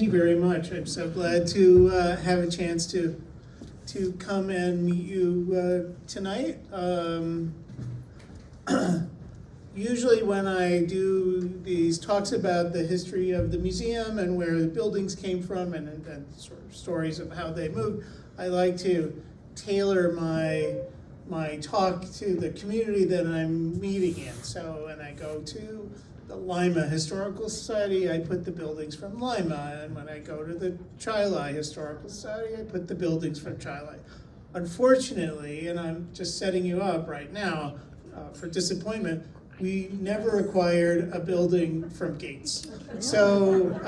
Thank you very much. I'm so glad to have a chance to come and meet you tonight. Usually when I do these talks about the history of the museum and where the buildings came from and sort of stories of how they moved, I like to tailor my talk to the community that I'm meeting in. So when I go to the Lima Historical Society, I put the buildings from Lima, and when I go to the Chili Historical Society, I put the buildings from Chili. Unfortunately, and I'm just setting you up right now for disappointment, we never acquired a building from Gates. So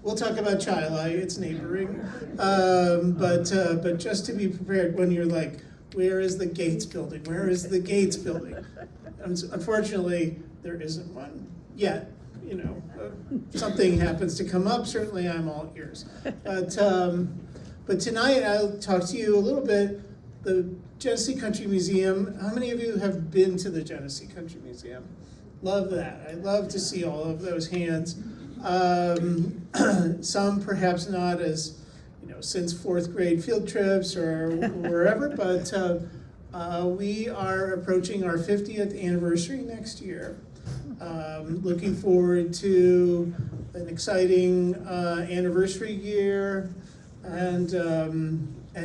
we'll talk about Chili, it's neighboring, but just to be prepared when you're like, where is the Gates building? Where is the Gates building? Unfortunately, there isn't one yet. You know, something happens to come up, certainly I'm all ears. But tonight I'll talk to you a little bit, the Genesee Country Museum. How many of you have been to the Genesee Country Museum? Love that. I love to see all of those hands. Some perhaps not as, since fourth grade field trips or wherever, but we are approaching our 50th anniversary next year. Looking forward to an exciting anniversary year, and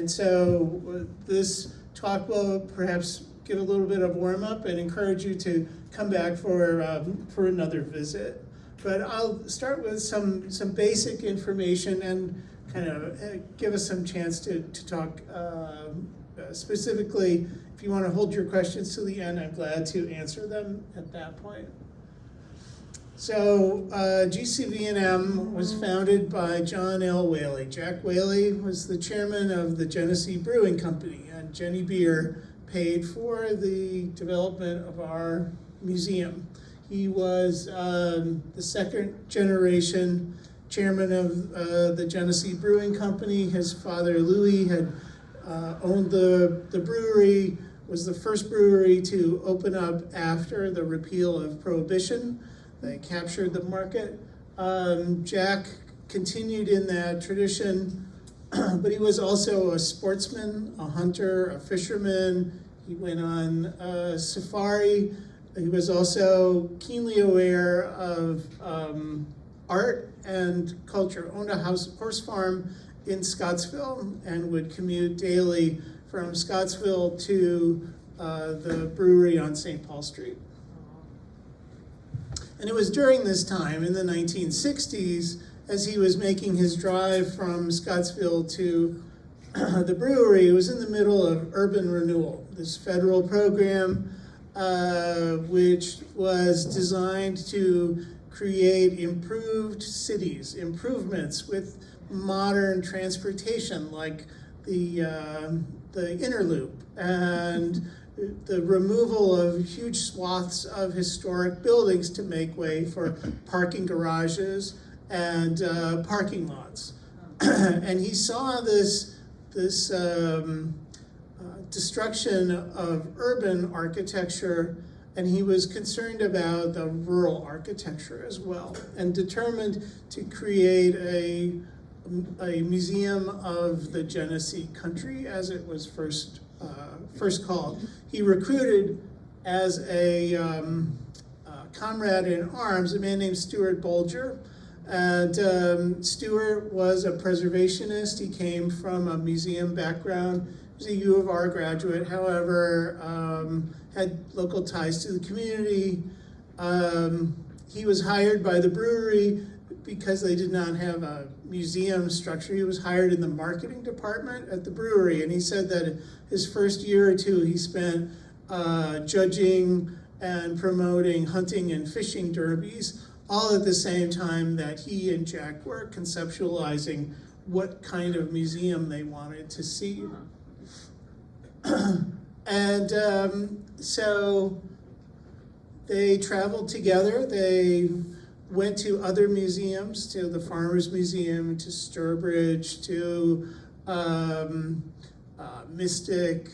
so this talk will perhaps give a little bit of warm up and encourage you to come back for another visit. But I'll start with some basic information and kind of give us some chance to talk specifically. If you want to hold your questions to the end, I'm glad to answer them at that point. So GCV&M was founded by John L. Wehle. Jack Wehle was the chairman of the Genesee Brewing Company, and Jenny Beer paid for the development of our museum. He was the second generation chairman of the Genesee Brewing Company. His father, Louis, had owned the brewery, was the first brewery to open up after the repeal of Prohibition. They captured the market. Jack continued in that tradition, but he was also a sportsman, a hunter, a fisherman. He went on safari. He was also keenly aware of art and culture, owned a horse farm in Scottsville, and would commute daily from Scottsville to the brewery on St. Paul Street. And it was during this time, in the 1960s, as he was making his drive from Scottsville to the brewery, it was in the middle of urban renewal, this federal program which was designed to create improved cities, improvements with modern transportation like the inner loop and the removal of huge swaths of historic buildings to make way for parking garages and parking lots. And he saw this destruction of urban architecture, and he was concerned about the rural architecture as well, and determined to create a museum of the Genesee country, as it was first called. He recruited as a comrade in arms a man named Stuart Bolger, and Stuart was a preservationist. He came from a museum background. He was a U of R graduate, however, had local ties to the community. He was hired by the brewery because they did not have a museum structure. He was hired in the marketing department at the brewery, and he said that his first year or two he spent judging and promoting hunting and fishing derbies, all at the same time that he and Jack were conceptualizing what kind of museum they wanted to see. And so they traveled together. They went to other museums, to the Farmers Museum, to Sturbridge, to Mystic,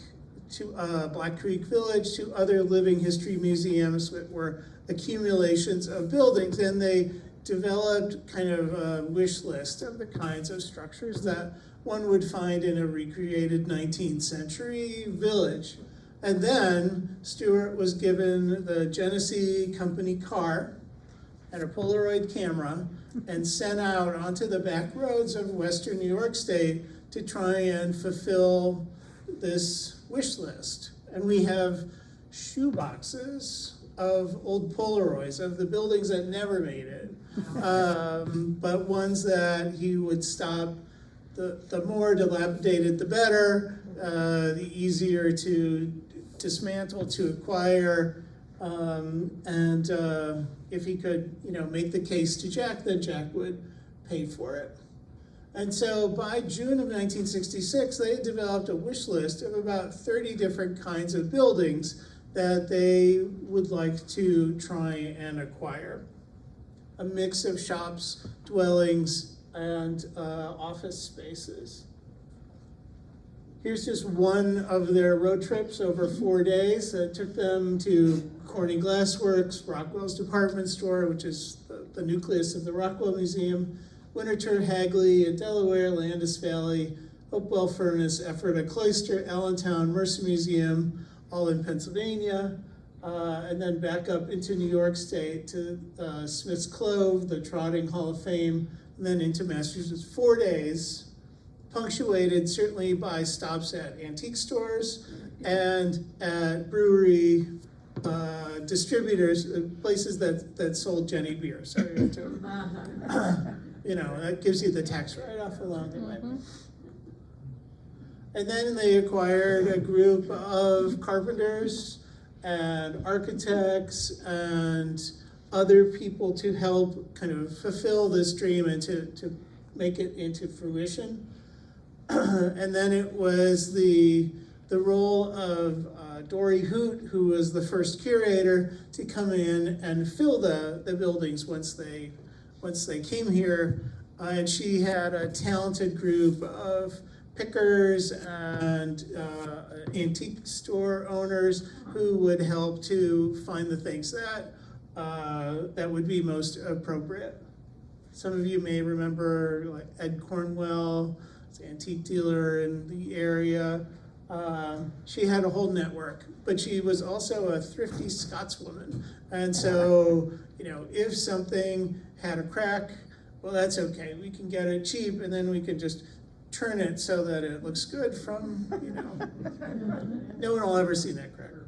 to Black Creek Village, to other living history museums that were accumulations of buildings, and they developed kind of a wish list of the kinds of structures that one would find in a recreated 19th century village. And then Stuart was given the Genesee company car and a Polaroid camera and sent out onto the back roads of Western New York State to try and fulfill this wish list. And we have shoeboxes of old Polaroids of the buildings that never made it, but ones that he would stop. The more dilapidated, the better, the easier to dismantle, to acquire, and if he could, make the case to Jack, then Jack would pay for it. And so by June of 1966, they had developed a wish list of about 30 different kinds of buildings that they would like to try and acquire. A mix of shops, dwellings, and office spaces. Here's just one of their road trips over 4 days. It took them to Corning Glass Works, Rockwell's department store, which is the nucleus of the Rockwell Museum, Winterthur, Hagley in Delaware, Landis Valley, Hopewell Furnace, Ephrata Cloister, Allentown, Mercer Museum, all in Pennsylvania, and then back up into New York State to Smith's Clove, the Trotting Hall of Fame, and then into Massachusetts. 4 days, punctuated certainly by stops at antique stores and at brewery distributors, places that sold Jenny beer. Sorry to, that gives you the tax write-off along the way. And then they acquired a group of carpenters and architects and other people to help kind of fulfill this dream and to make it into fruition. And then it was the role of Dory Hoot, who was the first curator, to come in and fill the buildings once they came here. And she had a talented group of pickers and antique store owners who would help to find the things that would be most appropriate. Some of you may remember like Ed Cornwell, an antique dealer in the area. She had a whole network, but she was also a thrifty Scotswoman. And so, if something had a crack, well, that's okay. We can get it cheap, and then we can just turn it so that it looks good from, no one will ever see that cracker.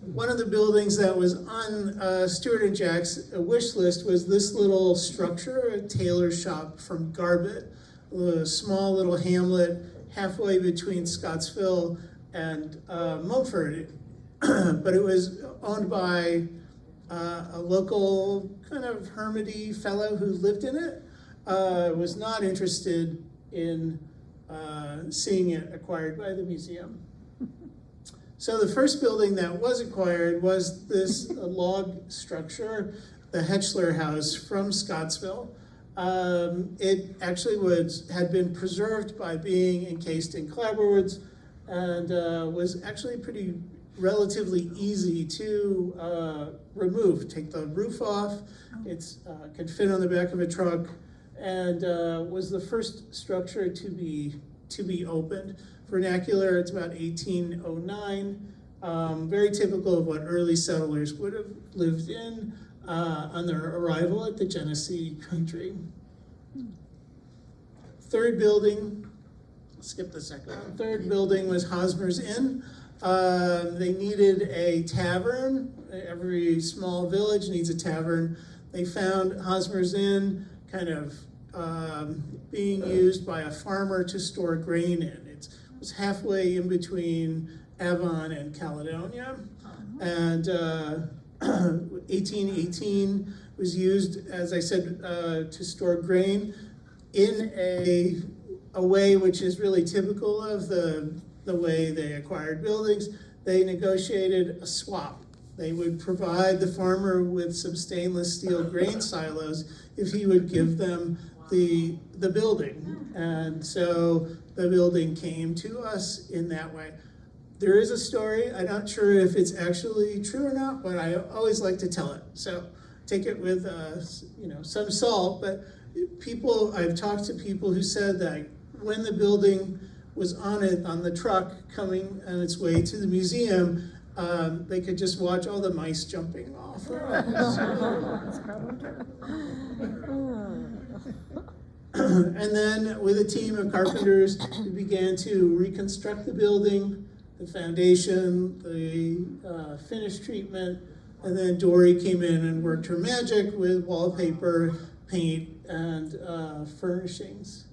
One of the buildings that was on Stuart and Jack's wish list was this little structure, a tailor shop from Garbett, a small little hamlet halfway between Scottsville and Mumford. But it was owned by a local kind of hermity fellow who lived in it. Was not interested in seeing it acquired by the museum. So the first building that was acquired was this log structure, the Hetchler House from Scottsville. It actually had been preserved by being encased in clapboards and was actually pretty relatively easy to remove. Take the roof off, it could fit on the back of a truck, and was the first structure to be opened. Vernacular, it's about 1809, very typical of what early settlers would have lived in on their arrival at the Genesee country. Third building, skip the second one. Third building was Hosmer's Inn. They needed a tavern. Every small village needs a tavern. They found Hosmer's Inn kind of being used by a farmer to store grain in. It was halfway in between Avon and Caledonia. And 1818 was used, as I said, to store grain in a way which is really typical of the way they acquired buildings. They negotiated a swap. They would provide the farmer with some stainless steel grain silos if he would give them the building. And so the building came to us in that way. There is a story. I'm not sure if it's actually true or not, but I always like to tell it. So take it with some salt. But I've talked to people who said that when the building was on the truck coming on its way to the museum, they could just watch all the mice jumping off. And then with a team of carpenters, we began to reconstruct the building, the foundation, the finish treatment, and then Dory came in and worked her magic with wallpaper, paint, and furnishings.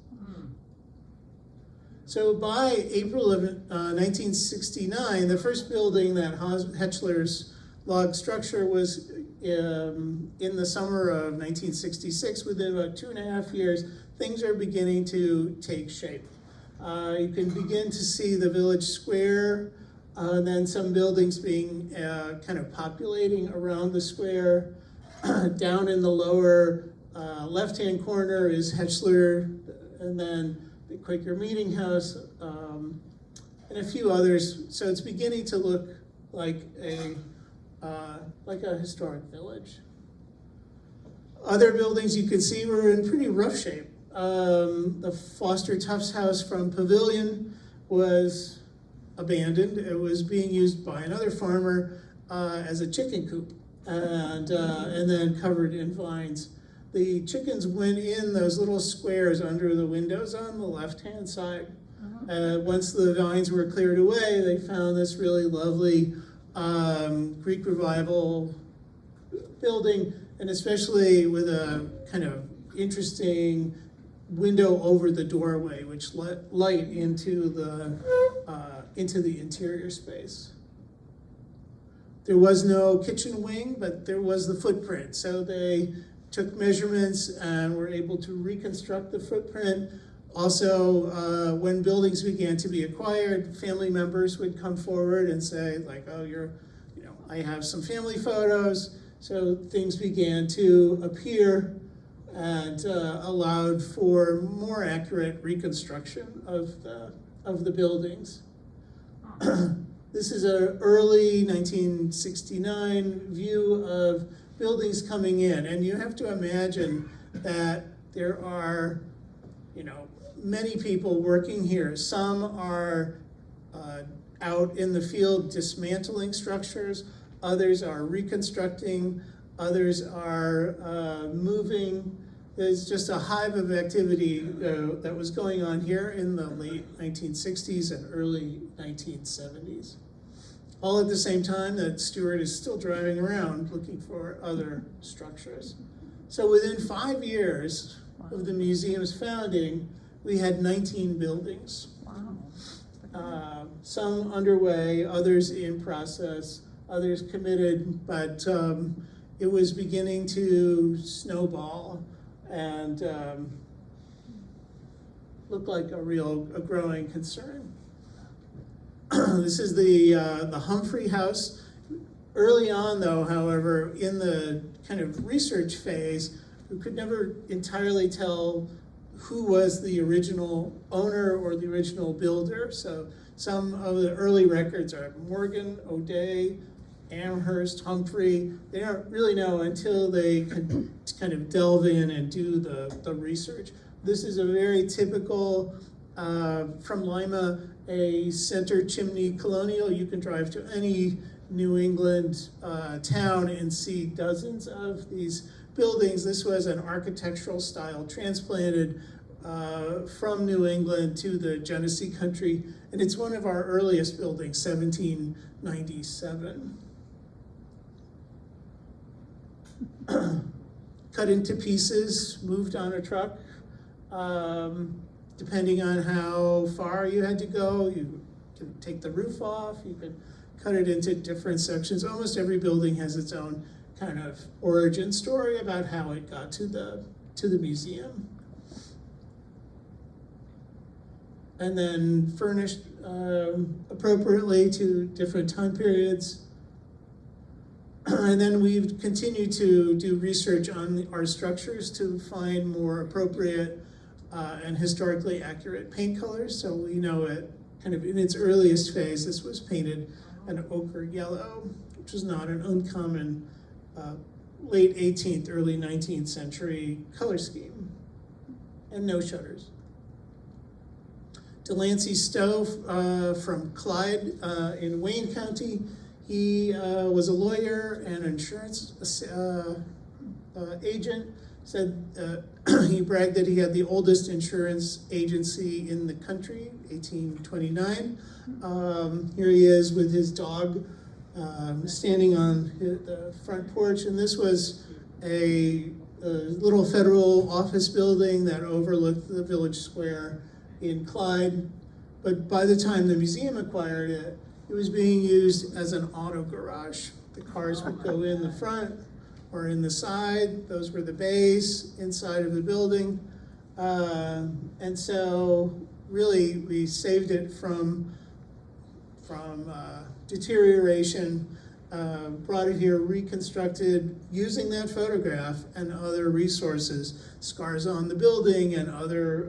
So by April of 1969, the first building that Hetchler's log structure was in the summer of 1966. Within about 2.5 years, things are beginning to take shape. You can begin to see the village square, then some buildings being kind of populating around the square. Down in the lower left-hand corner is Hetchler, and then the Quaker Meeting House, and a few others. So it's beginning to look like a historic village. Other buildings you can see were in pretty rough shape. The Foster Tufts house from Pavilion was abandoned. It was being used by another farmer as a chicken coop, and then covered in vines. The chickens went in those little squares under the windows on the left-hand side. Once the vines were cleared away, they found this really lovely Greek Revival building, and especially with a kind of interesting window over the doorway, which let light into the interior space. There was no kitchen wing, but there was the footprint. So they took measurements and were able to reconstruct the footprint. Also, when buildings began to be acquired, family members would come forward and say, like, oh, I have some family photos. So things began to appear and allowed for more accurate reconstruction of the buildings. This is an early 1969 view of buildings coming in, and you have to imagine that there are, many people working here. Some are out in the field dismantling structures, others are reconstructing, others are moving. There's just a hive of activity that was going on here in the late 1960s and early 1970s. All at the same time that Stewart is still driving around looking for other structures. So within 5 years of the museum's founding, we had 19 buildings. Wow. Some underway, others in process, others committed, but it was beginning to snowball and look like a growing concern. This is the Humphrey House. Early on, though, however, in the kind of research phase, we could never entirely tell who was the original owner or the original builder. So some of the early records are Morgan, O'Day, Amherst, Humphrey. They don't really know until they could kind of delve in and do the research. This is a very typical, from Lima, a center chimney colonial. You can drive to any New England town and see dozens of these buildings. This was an architectural style transplanted from New England to the Genesee country, and it's one of our earliest buildings, 1797. Cut into pieces, moved on a truck. Depending on how far you had to go, you can take the roof off, you can cut it into different sections. Almost every building has its own kind of origin story about how it got to the museum. And then furnished appropriately to different time periods. And then we've continued to do research on our structures to find more appropriate and historically accurate paint colors. So we know at kind of in its earliest phase, this was painted an ochre yellow, which is not an uncommon late 18th, early 19th century color scheme, and no shutters. Delancey Stowe from Clyde in Wayne County, he was a lawyer and insurance agent, said he bragged that he had the oldest insurance agency in the country, 1829. Here he is with his dog standing on the front porch, and this was a little federal office building that overlooked the village square in Clyde. But by the time the museum acquired it, it was being used as an auto garage. The cars would go in the front or in the side. Those were the bays inside of the building. And so really we saved it from deterioration, brought it here, reconstructed using that photograph and other resources, scars on the building and other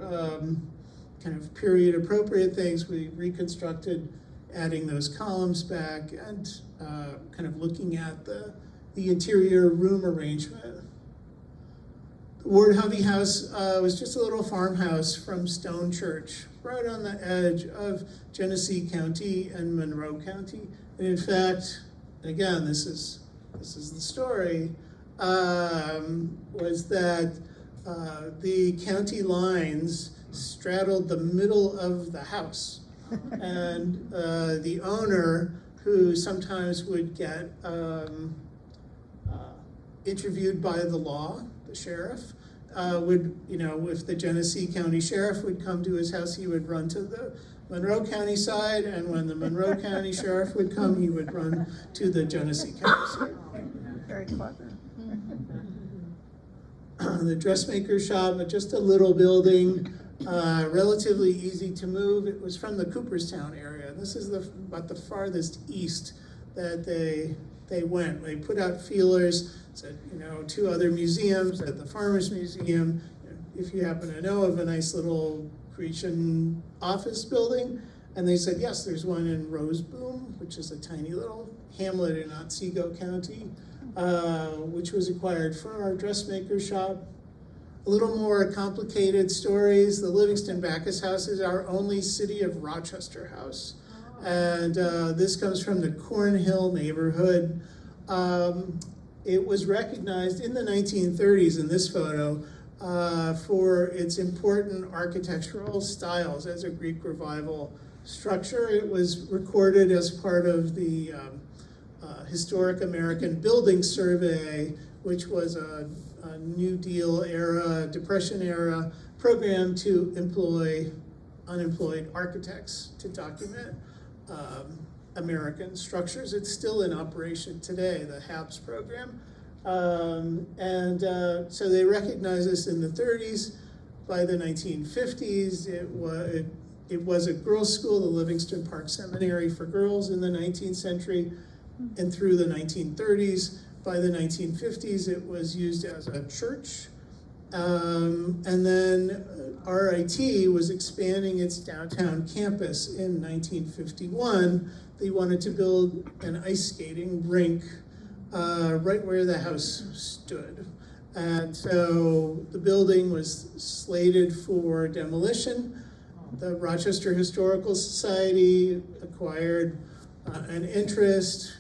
kind of period appropriate things. We reconstructed, adding those columns back and kind of looking at the interior room arrangement. The Ward Hovey House was just a little farmhouse from Stone Church, right on the edge of Genesee County and Monroe County. And in fact, again, this is the story, was that the county lines straddled the middle of the house. And the owner, who sometimes would get interviewed by the law, the sheriff, would, if the Genesee County Sheriff would come to his house, he would run to the Monroe County side, and when the Monroe County Sheriff would come, he would run to the Genesee County side. Very clever. The dressmaker shop, just a little building, relatively easy to move. It was from the Cooperstown area. This is about the farthest east that they went. They put out feelers, said, 2 other museums, at the Farmers Museum, if you happen to know of a nice little Grecian office building. And they said, yes, there's one in Roseboom, which is a tiny little hamlet in Otsego County, which was acquired for our dressmaker shop. A little more complicated stories. The Livingston Backus House is our only City of Rochester house. And this comes from the Cornhill neighborhood. It was recognized in the 1930s in this photo for its important architectural styles as a Greek Revival structure. It was recorded as part of the Historic American Building Survey, which was a New Deal era, Depression era program to employ unemployed architects to document American structures. It's still in operation today, the HABS program. So they recognized this in the 30s. By the 1950s, it was a girls' school, the Livingston Park Seminary for girls in the 19th century, and through the 1930s. By the 1950s, it was used as a church. And then RIT was expanding its downtown campus in 1951. They wanted to build an ice skating rink right where the house stood. And so the building was slated for demolition. The Rochester Historical Society acquired an interest.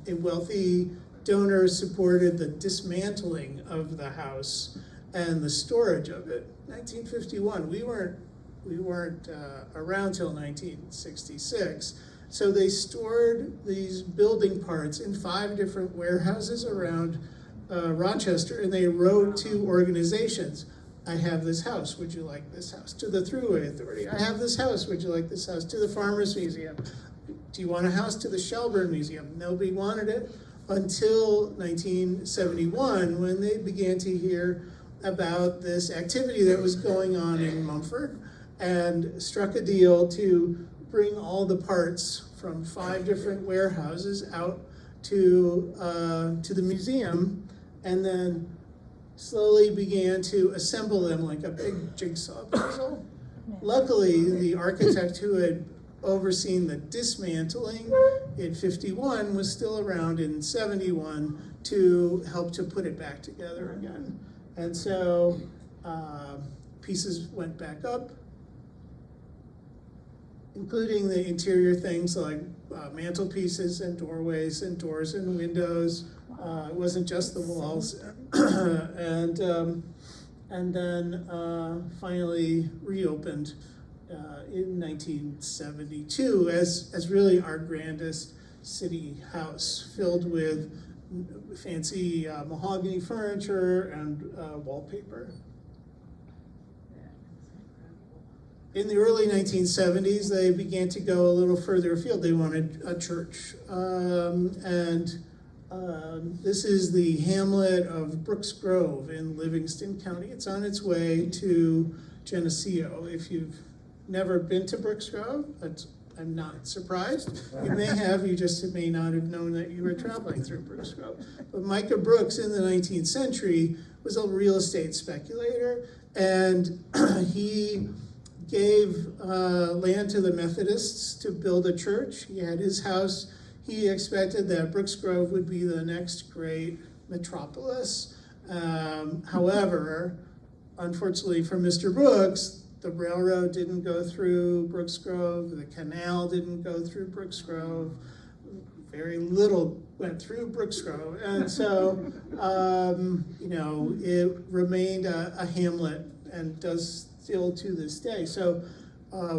A wealthy donor supported the dismantling of the house and the storage of it. 1951, we weren't around till 1966. So they stored these building parts in 5 different warehouses around Rochester, and they wrote to organizations. I have this house, would you like this house? To the Thruway Authority, I have this house, would you like this house? To the Farmers Museum, do you want a house? To the Shelburne Museum. Nobody wanted it until 1971, when they began to hear about this activity that was going on in Mumford, and struck a deal to bring all the parts from 5 different warehouses out to the museum, and then slowly began to assemble them like a big jigsaw puzzle. Luckily, the architect who had overseen the dismantling in 51 was still around in 71 to help to put it back together again. And so pieces went back up, including the interior things like mantelpieces and doorways and doors and windows. It wasn't just the walls. And then finally reopened in 1972 as really our grandest city house, filled with fancy mahogany furniture and wallpaper. In the early 1970s, they began to go a little further afield. They wanted a church. This is the hamlet of Brooks Grove in Livingston County. It's on its way to Genesee. If you've never been to Brooks Grove, I'm not surprised. You may have, you just may not have known that you were traveling through Brooks Grove. But Micah Brooks in the 19th century was a real estate speculator, and he gave land to the Methodists to build a church. He had his house. He expected that Brooks Grove would be the next great metropolis. However, unfortunately for Mr. Brooks, the railroad didn't go through Brooks Grove, the canal didn't go through Brooks Grove, very little went through Brooks Grove. And so, it remained a hamlet and does still to this day. So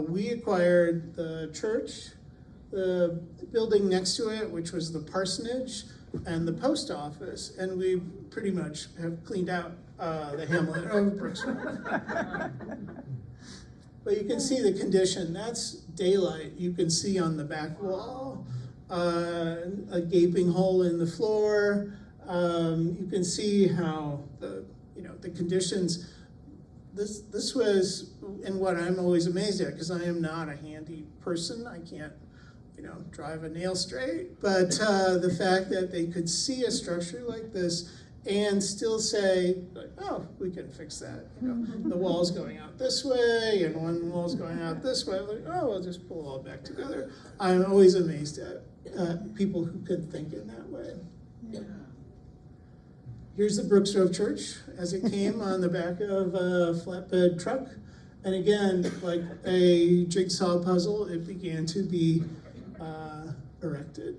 we acquired the church, the building next to it, which was the parsonage, and the post office, and we pretty much have cleaned out the hamlet of Brooks Grove. But you can see the condition. That's daylight. You can see on the back wall a gaping hole in the floor. You can see how the conditions. This was, and what I'm always amazed at, because I am not a handy person. I can't, drive a nail straight. But the fact that they could see a structure like this and still say, oh, we can fix that. The wall's going out this way, and one wall's going out this way. Like, oh, we'll just pull it all back together. I'm always amazed at people who could think in that way. Yeah. Here's the Brooks Grove Church as it came on the back of a flatbed truck. And again, like a jigsaw puzzle, it began to be erected.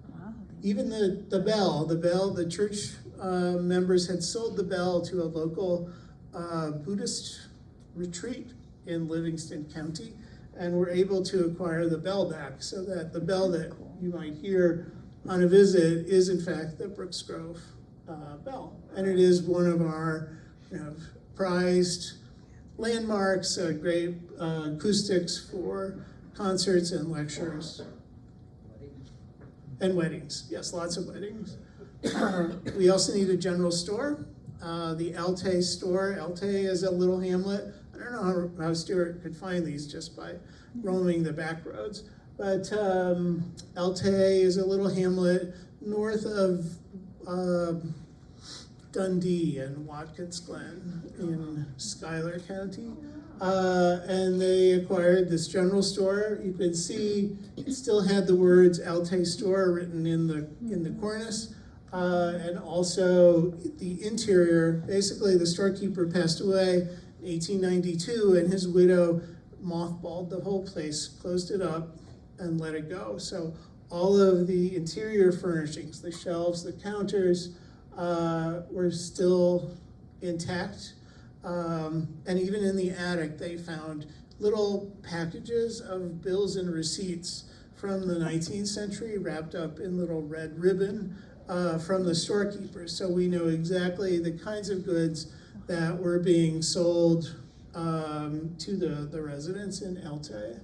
Wow. Even the bell, the church members had sold the bell to a local Buddhist retreat in Livingston County, and were able to acquire the bell back, so that the bell that you might hear on a visit is in fact the Brooks Grove bell. And it is one of our prized landmarks, great acoustics for concerts and lectures. And weddings, yes, lots of weddings. We also need a general store, the Elte store. Elte is a little hamlet. I don't know how Stuart could find these just by roaming the back roads. But Elte is a little hamlet north of Dundee and Watkins Glen in Schuyler County. And they acquired this general store. You can see it still had the words Elte store written in the cornice. And also the interior. Basically, the storekeeper passed away in 1892, and his widow mothballed the whole place, closed it up, and let it go. So all of the interior furnishings, the shelves, the counters, were still intact. And even in the attic, they found little packages of bills and receipts from the 19th century wrapped up in little red ribbon from the storekeepers. So we know exactly the kinds of goods that were being sold to the residents in Elte.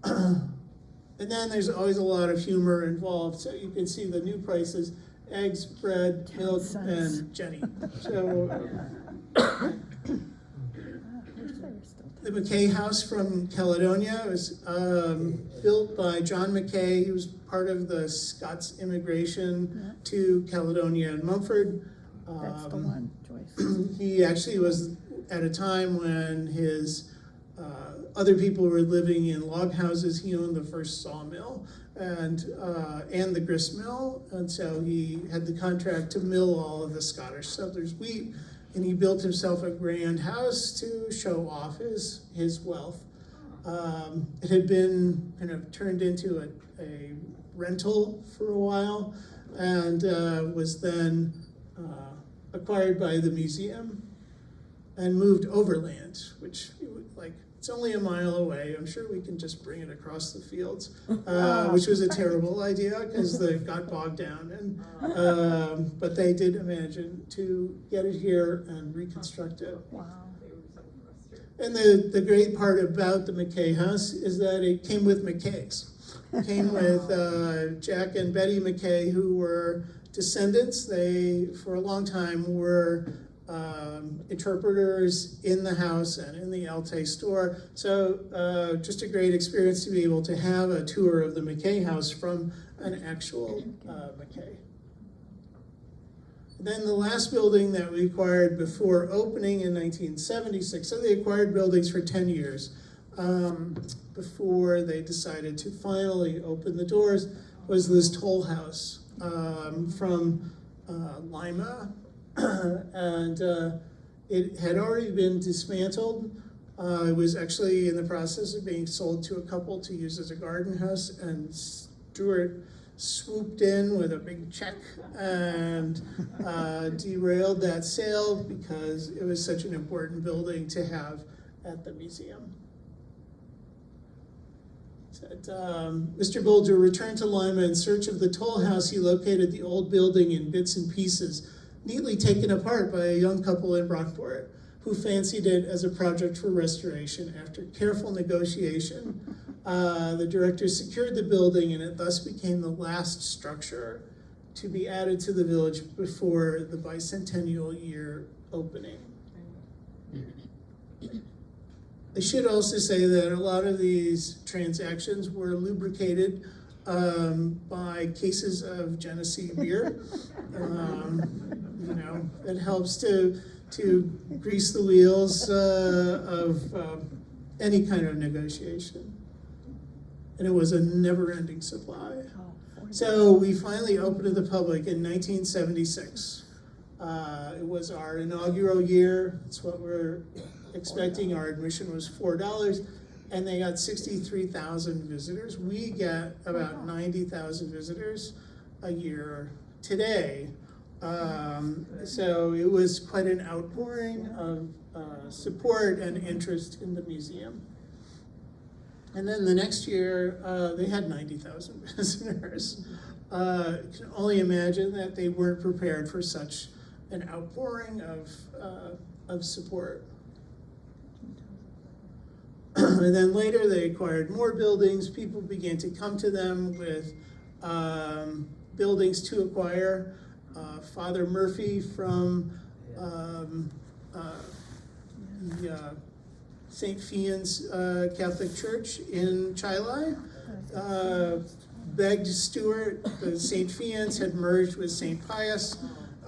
And then there's always a lot of humor involved. So you can see the new prices: eggs, bread, milk, and Jenny. So the McKay House from Caledonia was built by John McKay. He was part of the Scots immigration to Caledonia and Mumford. That's the one, Joyce. He actually was at a time when his other people were living in log houses. He owned the first sawmill and the grist mill, and so he had the contract to mill all of the Scottish settlers' wheat, and he built himself a grand house to show off his wealth. It had been kind of turned into a rental for a while, and was then acquired by the museum and moved overland, which it's only a mile away. I'm sure we can just bring it across the fields, which was a terrible idea because they got bogged down. And but they did manage to get it here and reconstruct it. Wow. And the great part about the McKay house is that it came with McKays. It came with Jack and Betty McKay, who were descendants. They, for a long time, were interpreters in the house and in the Elte store. So just a great experience to be able to have a tour of the McKay house from an actual McKay. Then the last building that we acquired before opening in 1976, so they acquired buildings for 10 years before they decided to finally open the doors, was this toll house from Lima. And it had already been dismantled. It was actually in the process of being sold to a couple to use as a garden house, and Stuart swooped in with a big check and derailed that sale because it was such an important building to have at the museum. Mr. Bolger returned to Lima in search of the toll house. He located the old building in bits and pieces, neatly taken apart by a young couple in Brockport, who fancied it as a project for restoration. After careful negotiation, the directors secured the building, and it thus became the last structure to be added to the village before the bicentennial year opening. I should also say that a lot of these transactions were lubricated by cases of Genesee beer. It helps to grease the wheels of any kind of negotiation. And it was a never-ending supply. So we finally opened to the public in 1976. It was our inaugural year. It's what we're expecting. Our admission was $4, and they got 63,000 visitors. We get about 90,000 visitors a year today. So it was quite an outpouring of support and interest in the museum. And then the next year, they had 90,000 visitors. You can only imagine that they weren't prepared for such an outpouring of support. And then later they acquired more buildings. People began to come to them with buildings to acquire. Father Murphy from the St. Fian's Catholic Church in Chilai begged Stuart. The St. Fian's had merged with St. Pius.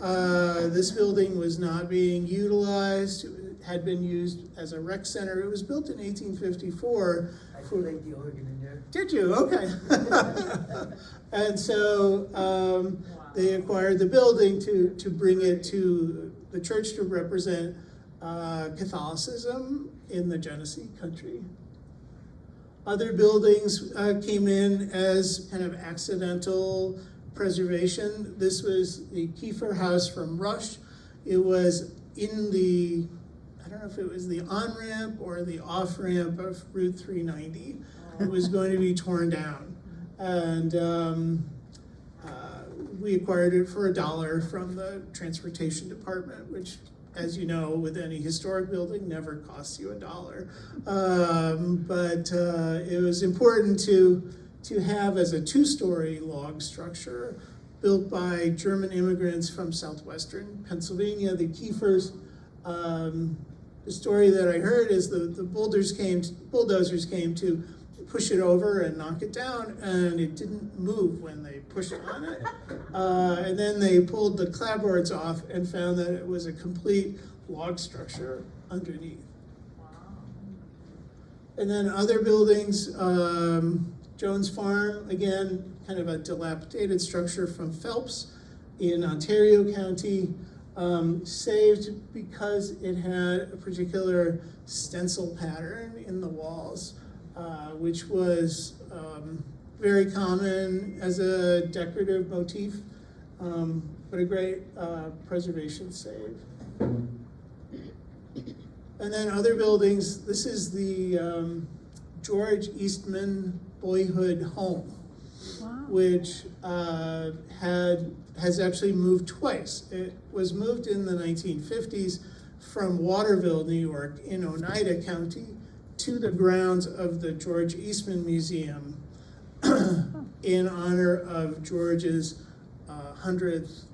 This building was not being utilized. It had been used as a rec center. It was built in 1854. I played the organ in there. Did you? Okay. And so they acquired the building to bring it to the church to represent Catholicism in the Genesee country. Other buildings came in as kind of accidental preservation. This was the Kiefer House from Rush. It was in the, I don't know if it was the on-ramp or the off-ramp of Route 390. It was going to be torn down. And we acquired it for $1 from the transportation department, which, as you know, with any historic building, never costs you $1. But it was important to have as a 2-story log structure built by German immigrants from southwestern Pennsylvania, the Kiefers. The story that I heard is the bulldozers came to push it over and knock it down, and it didn't move when they pushed on it. And then they pulled the clapboards off and found that it was a complete log structure underneath. And then other buildings, Jones Farm, again, kind of a dilapidated structure from Phelps in Ontario County, saved because it had a particular stencil pattern in the walls, which was very common as a decorative motif, but a great preservation save. And then other buildings, this is the George Eastman Boyhood Home, Wow. which has actually moved twice. It was moved in the 1950s from Waterville, New York, in Oneida County, to the grounds of the George Eastman Museum in honor of George's 100th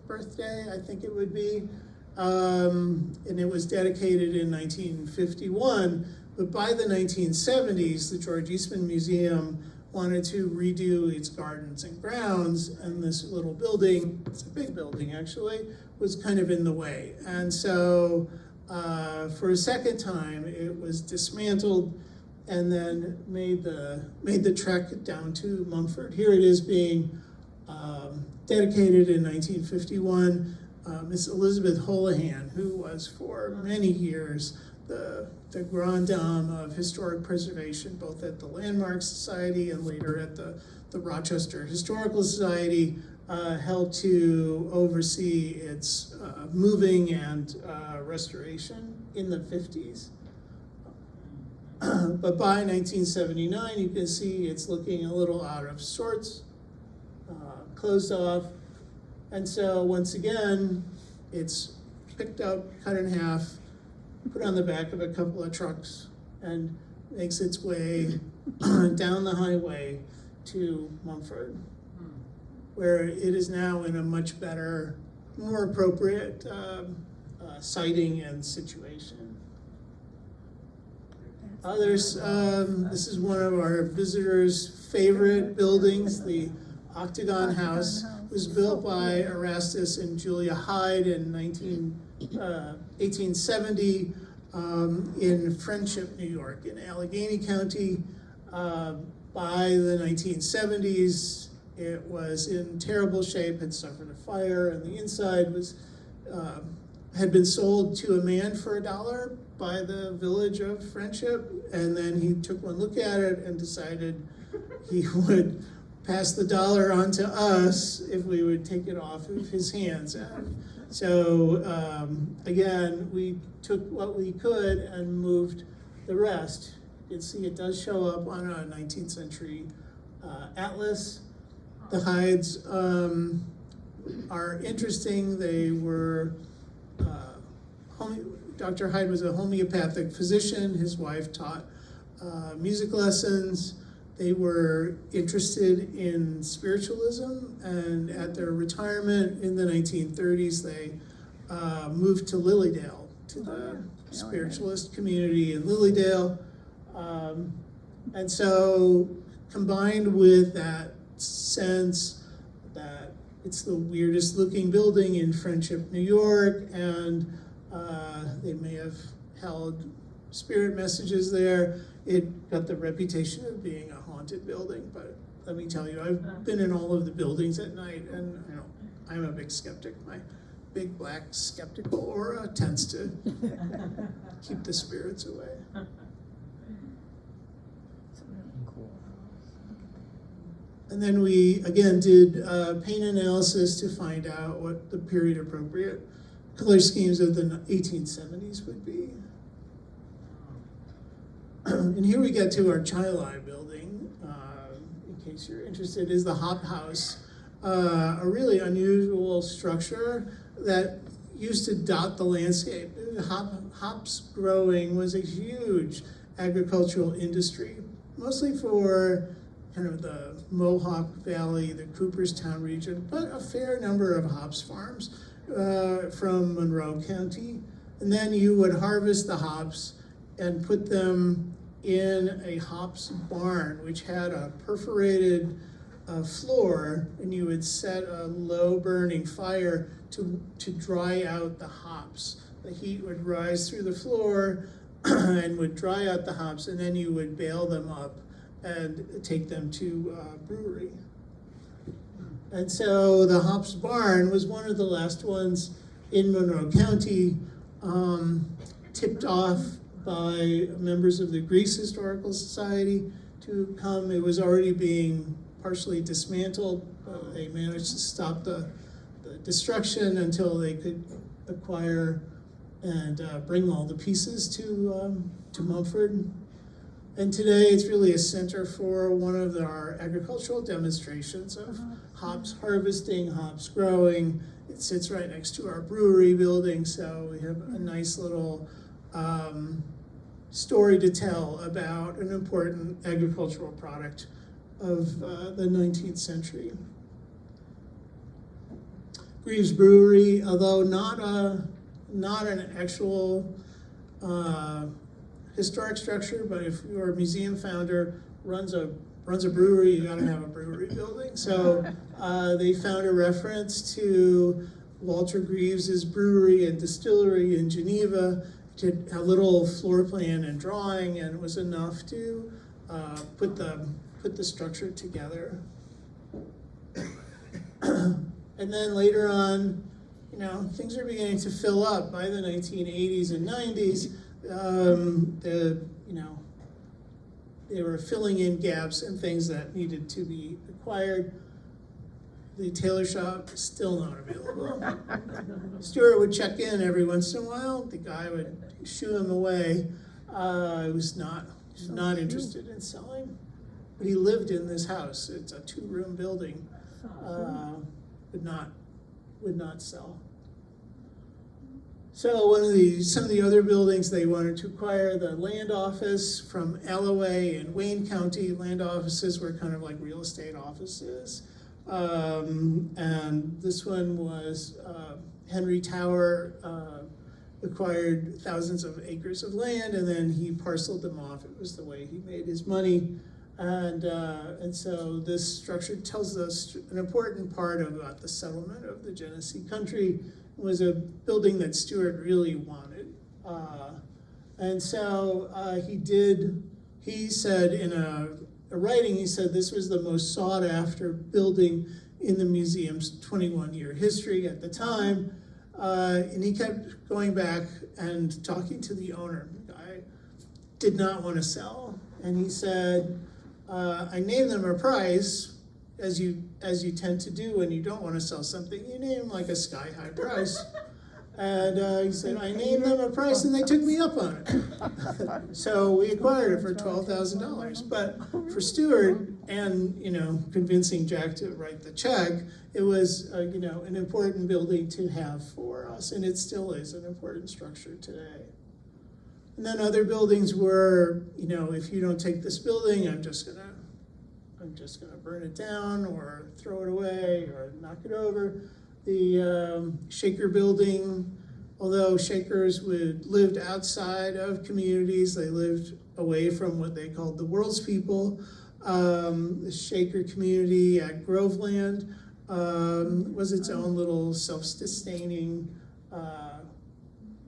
birthday, I think it would be. And it was dedicated in 1951, but by the 1970s, the George Eastman Museum wanted to redo its gardens and grounds, and this little building, it's a big building actually, was kind of in the way. And so for a second time, it was dismantled and then made the trek down to Mumford. Here it is being dedicated in 1951. Miss Elizabeth Holohan, who was for many years the grande dame of historic preservation, both at the Landmark Society and later at the Rochester Historical Society, helped to oversee its moving and restoration in the 50s. But by 1979, you can see it's looking a little out of sorts, closed off. And so once again, it's picked up, cut in half, put on the back of a couple of trucks, and makes its way down the highway to Mumford, where it is now in a much better, more appropriate siting and situation. Others, this is one of our visitors' favorite buildings, the Octagon House. Was built by Erastus and Julia Hyde in 1870 in Friendship, New York, in Allegheny County. By the 1970s, it was in terrible shape, had suffered a fire, and the inside was had been sold to a man for $1 by the village of Friendship, and then he took one look at it and decided he would pass the dollar on to us if we would take it off of his hands. So again, we took what we could and moved the rest. You can see it does show up on a 19th century atlas. The Hydes are interesting. They were, Dr. Hyde was a homeopathic physician. His wife taught music lessons. They were interested in spiritualism, and at their retirement in the 1930s, they moved to Lilydale, to the spiritualist community in Lilydale. And so combined with that sense that it's the weirdest looking building in Friendship, New York, and they may have held spirit messages there, it got the reputation of being a haunted building. But let me tell you, I've been in all of the buildings at night, and you know, I'm a big skeptic. My big black skeptical aura tends to keep the spirits away. And then we, again, did paint analysis to find out what the period appropriate color schemes of the 1870s would be. And here we get to our Chili building, in case you're interested, is the Hop House, a really unusual structure that used to dot the landscape. Hops growing was a huge agricultural industry, mostly for kind of the Mohawk Valley, the Cooperstown region, but a fair number of hops farms from Monroe County. And then you would harvest the hops and put them in a hops barn, which had a perforated floor, and you would set a low burning fire to dry out the hops. The heat would rise through the floor and would dry out the hops, and then you would bale them up and take them to a brewery. And so the hops barn was one of the last ones in Monroe County, tipped off by members of the Greece Historical Society to come. It was already being partially dismantled. They managed to stop the destruction until they could acquire and bring all the pieces to Mumford. And today it's really a center for one of our agricultural demonstrations of hops harvesting, hops growing. It sits right next to our brewery building, so we have a nice little story to tell about an important agricultural product of the 19th century. Greaves Brewery, although not an actual historic structure, but if you're a museum founder, runs a brewery, you gotta have a brewery building. So they found a reference to Walter Greaves's brewery and distillery in Geneva, did a little floor plan and drawing, and it was enough to put the structure together. And then later on, things are beginning to fill up. By the 1980s and 90s, they were filling in gaps and things that needed to be acquired. The tailor shop is still not available. Stuart would check in every once in a while. The guy would shoo him away. He was not interested in selling. But he lived in this house. It's a 2-room building. Would not sell. So some of the other buildings they wanted to acquire, the land office from Alloway in Wayne County. Land offices were kind of like real estate offices. And this one was Henry Tower acquired thousands of acres of land, and then he parceled them off. It was the way he made his money. And so this structure tells us an important part about the settlement of the Genesee country. It was a building that Stuart really wanted. And so he said in a writing, he said this was the most sought after building in the museum's 21-year history at the time. And he kept going back and talking to the owner. The guy did not want to sell. And he said, I named them a price, as you tend to do when you don't want to sell something. You name like a sky-high price. And he said, I named them a price and they took me up on it. So we acquired it for $12,000. But for Stuart and, convincing Jack to write the check, it was, an important building to have for us. And it still is an important structure today. And then other buildings were, if you don't take this building, I'm just gonna burn it down or throw it away or knock it over. The Shaker building, although Shakers lived outside of communities, they lived away from what they called the world's people. The Shaker community at Groveland was its own little self-sustaining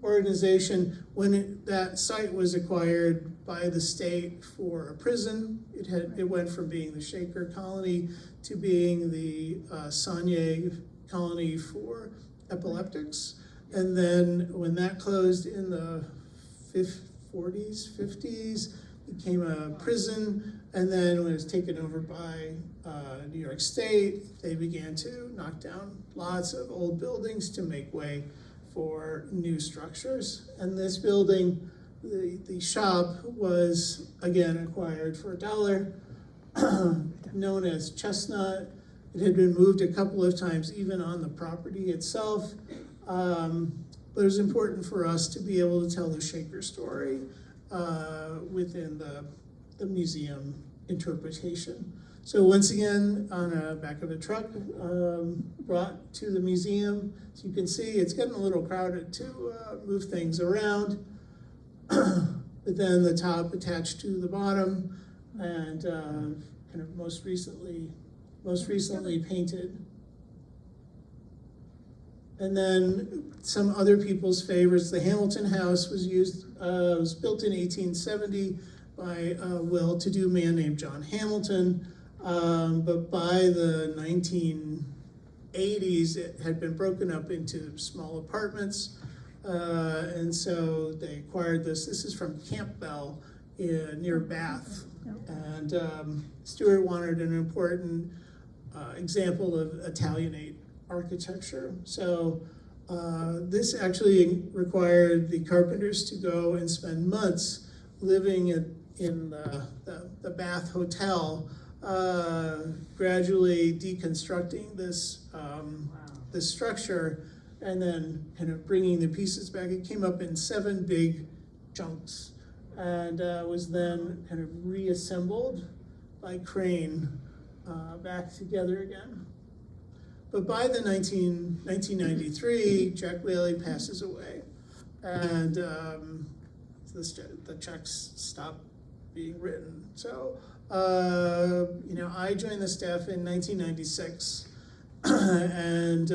organization. When that site was acquired by the state for a prison, it went from being the Shaker colony to being the Saunier colony for epileptics. And then when that closed in the 40s, 50s, it became a prison. And then when it was taken over by New York State, they began to knock down lots of old buildings to make way for new structures. And this building, the shop, was again acquired for $1, known as Chestnut. It had been moved a couple of times, even on the property itself. But it was important for us to be able to tell the Shaker story within the museum interpretation. So once again, on the back of a truck, brought to the museum. As you can see, it's getting a little crowded to move things around. but then the top attached to the bottom, and kind of most recently painted. And then some other people's favorites. The Hamilton House was built in 1870 by a well-to-do man named John Hamilton, but by the 1980s, it had been broken up into small apartments, and so they acquired this. This is from Campbell near Bath, and Stewart wanted an important example of Italianate architecture. So this actually required the carpenters to go and spend months living in the Bath Hotel, gradually deconstructing this this structure and then kind of bringing the pieces back. It came up in 7 big chunks and was then kind of reassembled by crane back together again. But by the 1993, Jack Wehle passes away, and the checks stop being written. So, I joined the staff in 1996, and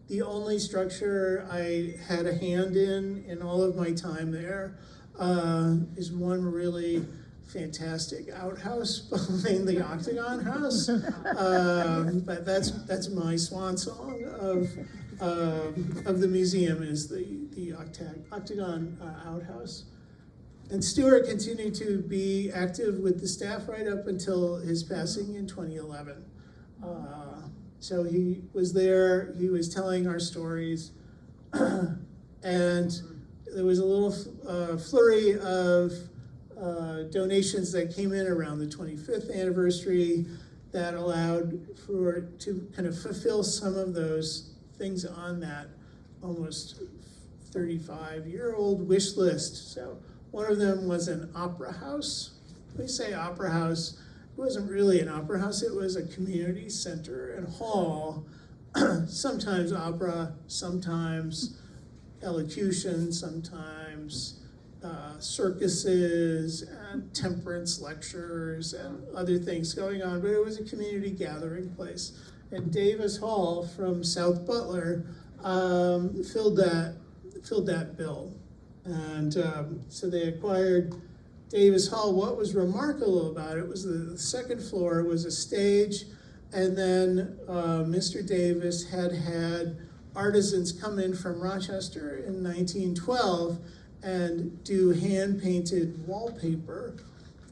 the only structure I had a hand in all of my time there is one really fantastic outhouse behind the Octagon House, but that's my swan song of the museum is the Octagon outhouse. And Stewart continued to be active with the staff right up until his passing in 2011. So he was there, he was telling our stories, and there was a little flurry of donations that came in around the 25th anniversary that allowed to kind of fulfill some of those things on that almost 35-year-old wish list. So one of them was an opera house. We say opera house, it wasn't really an opera house, it was a community center and hall, sometimes opera, sometimes elocution, sometimes circuses and temperance lectures and other things going on, but it was a community gathering place. And Davis Hall from South Butler filled that bill. And so they acquired Davis Hall. What was remarkable about it was the second floor was a stage, and then Mr. Davis had artisans come in from Rochester in 1912 and do hand-painted wallpaper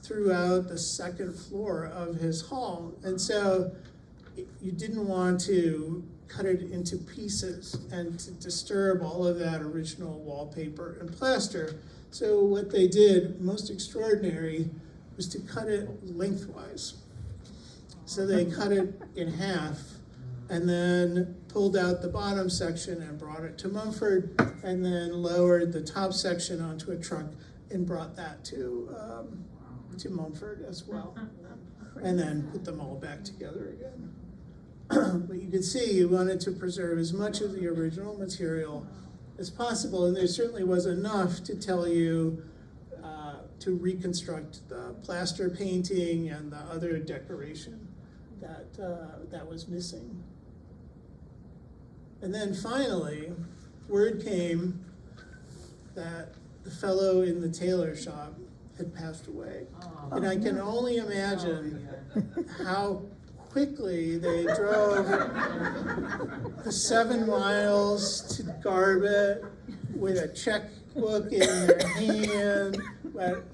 throughout the second floor of his hall. And so you didn't want to cut it into pieces and to disturb all of that original wallpaper and plaster. So what they did, most extraordinary, was to cut it lengthwise. So they cut it in half and then pulled out the bottom section and brought it to Mumford, and then lowered the top section onto a truck and brought that to Mumford as well, and then put them all back together again. But you can see you wanted to preserve as much of the original material as possible, and there certainly was enough to tell you to reconstruct the plaster painting and the other decoration that was missing. And then finally, word came that the fellow in the tailor shop had passed away. And I can only imagine how quickly they drove the 7 miles to Garbett with a checkbook in their hand. But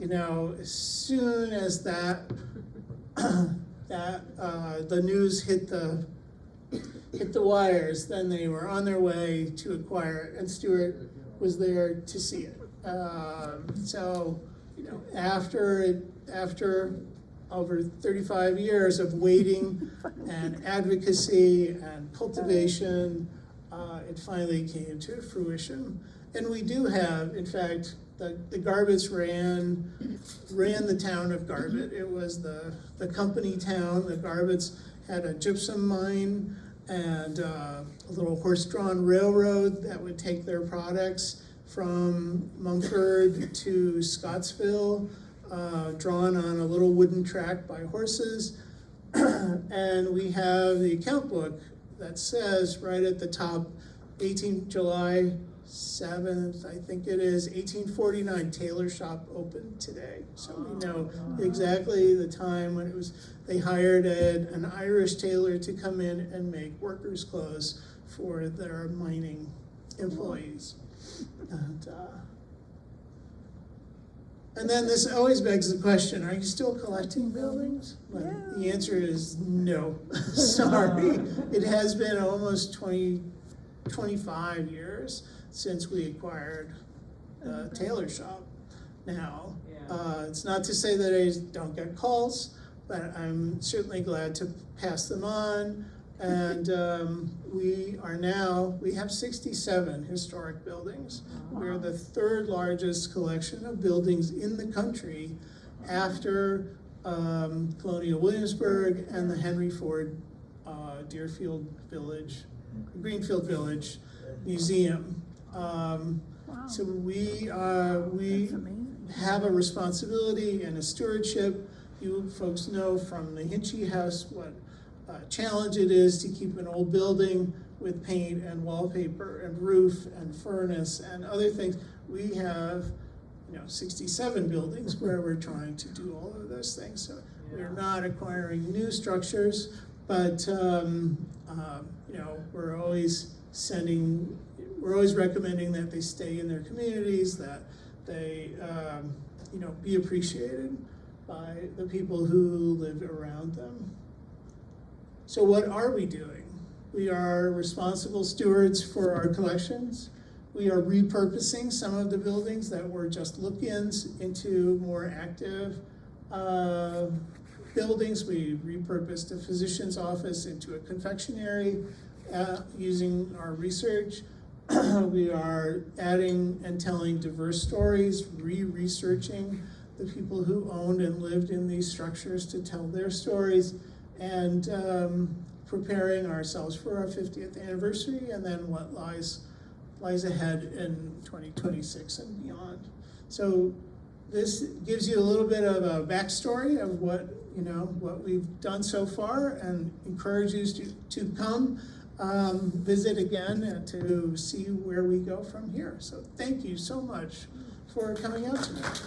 as soon as the news hit the wires, then they were on their way to acquire it, and Stewart was there to see it. After over 35 years of waiting and advocacy and cultivation, it finally came to fruition. And we do have, in fact, the Garbetts ran the town of Garbett. It was the company town. The Garbetts had a gypsum mine and a little horse-drawn railroad that would take their products from Mumford to Scottsville, drawn on a little wooden track by horses. And we have the account book that says right at the top, July 7th, I think it is, 1849, tailor shop opened today. So we know exactly the time when it was, they hired an Irish tailor to come in and make workers' clothes for their mining employees. And then this always begs the question, are you still collecting buildings? Well, the answer is no. Sorry. It has been almost 25 years since we acquired the tailor shop. Now, it's not to say that I don't get calls, but I'm certainly glad to pass them on. And we have 67 historic buildings. We're the third largest collection of buildings in the country after Colonial Williamsburg and the Henry Ford Greenfield Village Museum. So we have a responsibility and a stewardship. You folks know from the Hinchy House what challenge it is to keep an old building with paint and wallpaper and roof and furnace and other things. We have 67 buildings where we're trying to do all of those things. So we're not acquiring new structures, but we're always recommending that they stay in their communities, that they be appreciated by the people who live around them. So what are we doing? We are responsible stewards for our collections. We are repurposing some of the buildings that were just look-ins into more active buildings. We repurposed a physician's office into a confectionery using our research. We are adding and telling diverse stories, researching the people who owned and lived in these structures to tell their stories, and preparing ourselves for our 50th anniversary and then what lies ahead in 2026 and beyond. So this gives you a little bit of a backstory of what we've done so far, and encourages you to come visit again and to see where we go from here. So thank you so much for coming out tonight.